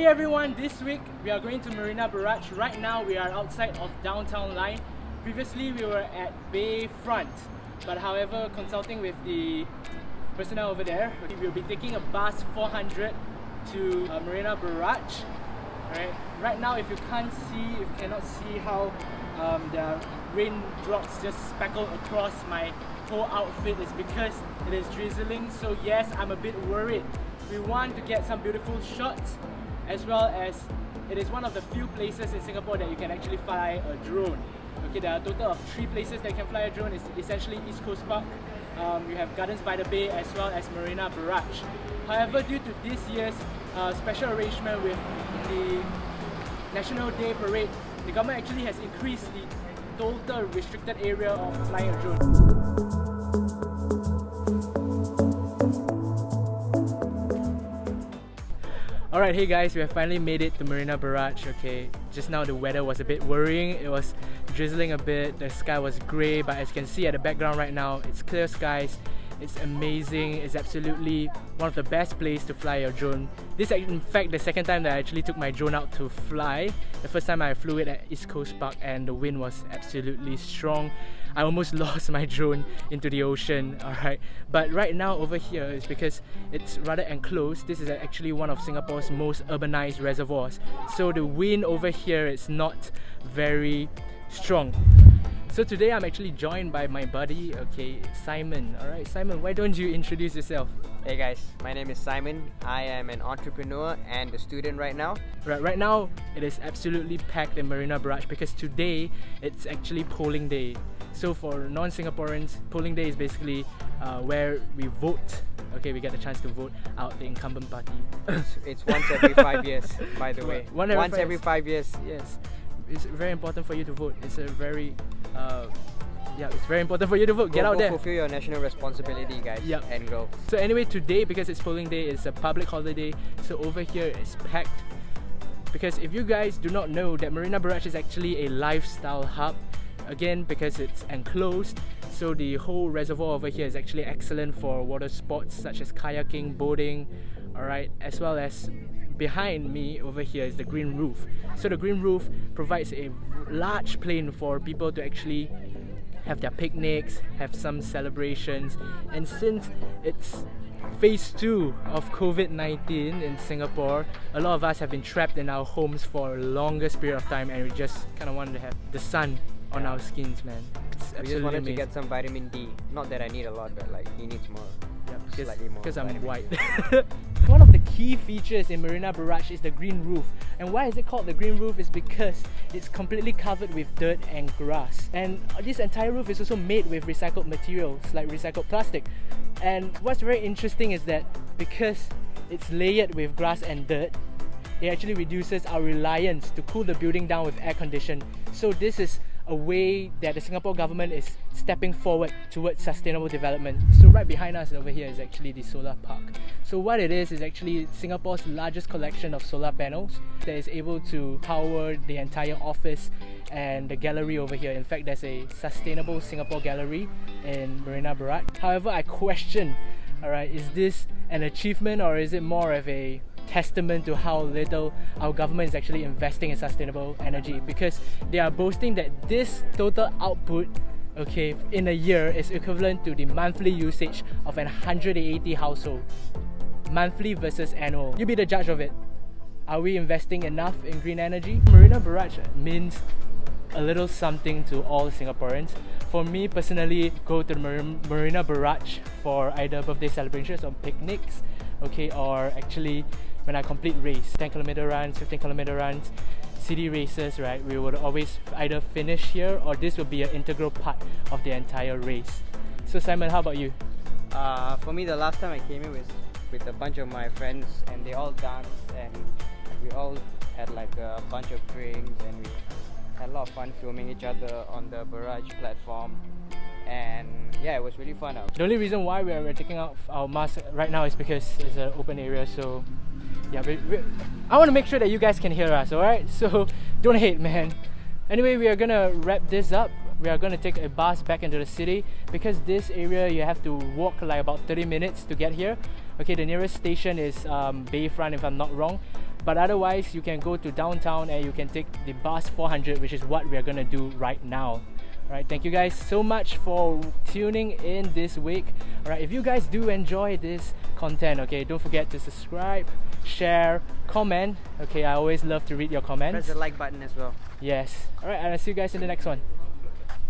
everyone, this week we are going to Marina Barrage. Right now we are outside of downtown line. Previously we were at Bayfront, but however, consulting with the personnel over there, we'll be taking a bus 400 to Marina Barrage. Right now, if you cannot see how the raindrops just speckle across my whole outfit, it's because it is drizzling. So yes, I'm a bit worried. We want to get some beautiful shots, as well as it is one of the few places in Singapore that you can actually fly a drone. Okay, there are a total of 3 places that you can fly a drone. It's essentially East Coast Park. You have Gardens by the Bay as well as Marina Barrage. However, due to this year's special arrangement with the National Day Parade, the government actually has increased the total restricted area of flying a drone. Alright, hey guys, we have finally made it to Marina Barrage. Okay, just now the weather was a bit worrying. It was drizzling a bit, the sky was grey, but as you can see at the background right now, it's clear skies. It's amazing. It's absolutely one of the best places to fly your drone. This is in fact the second time that I actually took my drone out to fly. The first time I flew it at East Coast Park and the wind was absolutely strong. I almost lost my drone into the ocean, alright. But right now over here is because it's rather enclosed. This is actually one of Singapore's most urbanized reservoirs. So the wind over here is not very strong. So today I'm actually joined by my buddy, okay, Simon. Alright, Simon, why don't you introduce yourself? Hey guys, my name is Simon. I am an entrepreneur and a student right now. Right now it is absolutely packed in Marina Barrage because today it's actually polling day. So for non-Singaporeans, polling day is basically where we vote. Okay, we get the chance to vote out the incumbent party. It's once every 5 years, by the way. Once every 5 years. Yes. It's very important for you to vote. It's a very it's very important for you to vote. Get out there. Fulfill your national responsibility, guys. Yep. And go. So anyway, today, because it's polling day, it's a public holiday. So over here it's packed. Because if you guys do not know that Marina Barrage is actually a lifestyle hub, again because it's enclosed, so the whole reservoir over here is actually excellent for water sports such as kayaking, boating, alright, as well as behind me over here is the green roof. So the green roof provides a large plain for people to actually have their picnics, have some celebrations, and since it's phase 2 of COVID-19 in Singapore, a lot of us have been trapped in our homes for a longest period of time, and we just kind of wanted to have the sun on our skins, man. It's we just wanted amazing. to get some vitamin D. Not that I need a lot, but like he needs more. Yeah, Slightly more. because I'm vitamin white. D. One of the key features in Marina Barrage is the green roof. And why is it called the green roof? Is because it's completely covered with dirt and grass. And this entire roof is also made with recycled materials like recycled plastic. And what's very interesting is that because it's layered with grass and dirt, it actually reduces our reliance to cool the building down with air condition. So this is a way that the Singapore government is stepping forward towards sustainable development. So right behind us over here is actually the solar park. So what it is actually Singapore's largest collection of solar panels that is able to power the entire office and the gallery over here. In fact, there's a Sustainable Singapore Gallery in Marina Barrage. However, I question, alright, is this an achievement or is it more of a testament to how little our government is actually investing in sustainable energy? Because they are boasting that this total output, okay, in a year is equivalent to the monthly usage of 180 households. Monthly versus annual. You be the judge of it. Are we investing enough in green energy? Marina Barrage means a little something to all Singaporeans. For me personally, go to Marina Barrage for either birthday celebrations or picnics, okay, or actually when I complete race, 10km runs, 15km runs, city races, right, we would always either finish here or this will be an integral part of the entire race. So Simon, how about you? For me, the last time I came in was with a bunch of my friends and they all danced and we all had like a bunch of drinks and we had a lot of fun filming each other on the barrage platform. And yeah, it was really fun. The only reason why we're taking off our masks right now is because it's an open area, so yeah, I want to make sure that you guys can hear us, alright? So don't hate, man. Anyway, we are gonna wrap this up. We are gonna take a bus back into the city because this area you have to walk like about 30 minutes to get here. Okay, the nearest station is Bayfront if I'm not wrong. But otherwise, you can go to downtown and you can take the bus 400, which is what we are gonna do right now. Alright, thank you guys so much for tuning in this week. Alright, if you guys do enjoy this content, okay, don't forget to subscribe, share, comment. Okay, I always love to read your comments. Press the like button as well. Yes. Alright, and I'll see you guys in the next one.